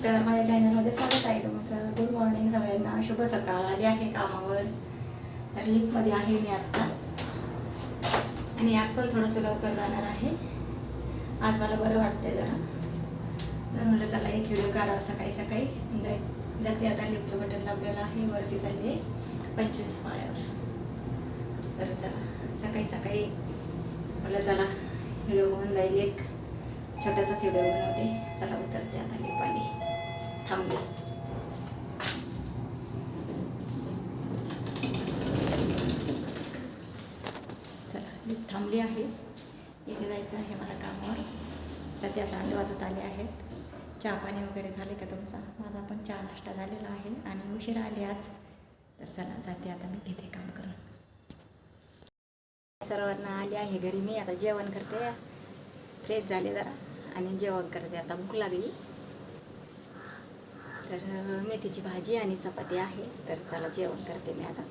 तर माझ्या चॅनलमध्ये स्वागत आहे तुमचं. गुड मॉर्निंग सगळ्यांना. शुभ सकाळ. आली आहे कामावर. तर लिफ्टमध्ये आहे मी आत्ता आणि आज पण थोडंसं लवकर जाणार आहे. आज मला बरं वाटतंय जरा. तर म्हटलं चला एक व्हिडिओ काढा सकाळी सकाळी. जाते आता. लिफ्टचं बटन दाबलेलं आहे. वरती चालली आहे 25 माळ्यावर. तर चला सकाळी सकाळी म्हटलं चला व्हिडिओ होऊन जाईल. एक छोटासाच व्हिडिओ बनवते. चला उतरते आता. लिफ्ट आली, थांबली. चला लिफ्ट थांबली आहे. इथे जायचं आहे मला कामावर. तर त्या तांदूळ वाजत आले आहेत. चहा पाणी वगैरे झाले का तुमचा? माझा पण चहा नाश्ता झालेला आहे आणि उशिरा आले आज. तर चला जाते आता. मी घेते काम करून. सर्वांना आली आहे घरी. मी आता जेवण करते. फ्रेश झाले जरा आणि जेवण करते. आता भूक लागली. तर मेथीची भाजी आणि चपाती आहे. तर चला जेवण करते मी आता.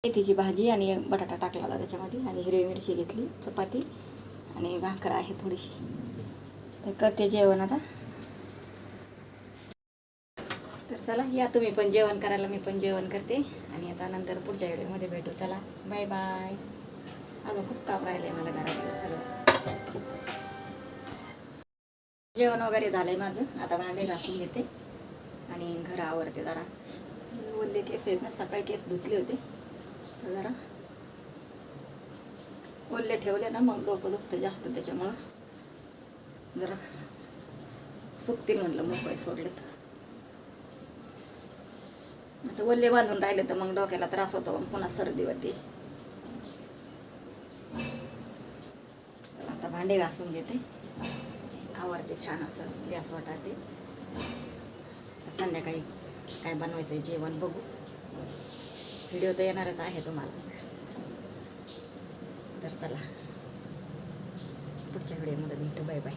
मेथीची भाजी आणि बटाटा टाकला होता त्याच्यामध्ये आणि हिरवी मिरची घेतली. चपाती आणि भाकर आहे थोडीशी. तर करते जेवण आता. तर चला या तुम्ही पण जेवण करायला. मी पण जेवण करते आणि आता नंतर पुढच्या व्हिडिओमध्ये भेटू. चला बाय बाय. अजून खूप काम राहिलं आहे मला घरातलं सगळं. जेवण वगैरे झालं आहे माझं. आता भांडे घासून घेते आणि घर आवरते जरा. ओले केस आहेत ना, सकाळी केस धुतले होते. तर जरा ओले ठेवले ना मग डोकं दुखतं जास्त. त्याच्यामुळं जरा सुकतील म्हटलं. मोकळे सोडले तर आता ओले बांधून राहिले तर मग डोक्याला त्रास होतो. मग पुन्हा सर्दी होते. चला आता भांडे घासून घेते. आवडते छान असं गॅस वाटाते. तर संध्याकाळी काय बनवायचं आहे जेवण बघू. व्हिडिओ तर येणारच आहे तुम्हाला. तर चला पुढच्या व्हिडिओमध्ये भेटू. Bye bye.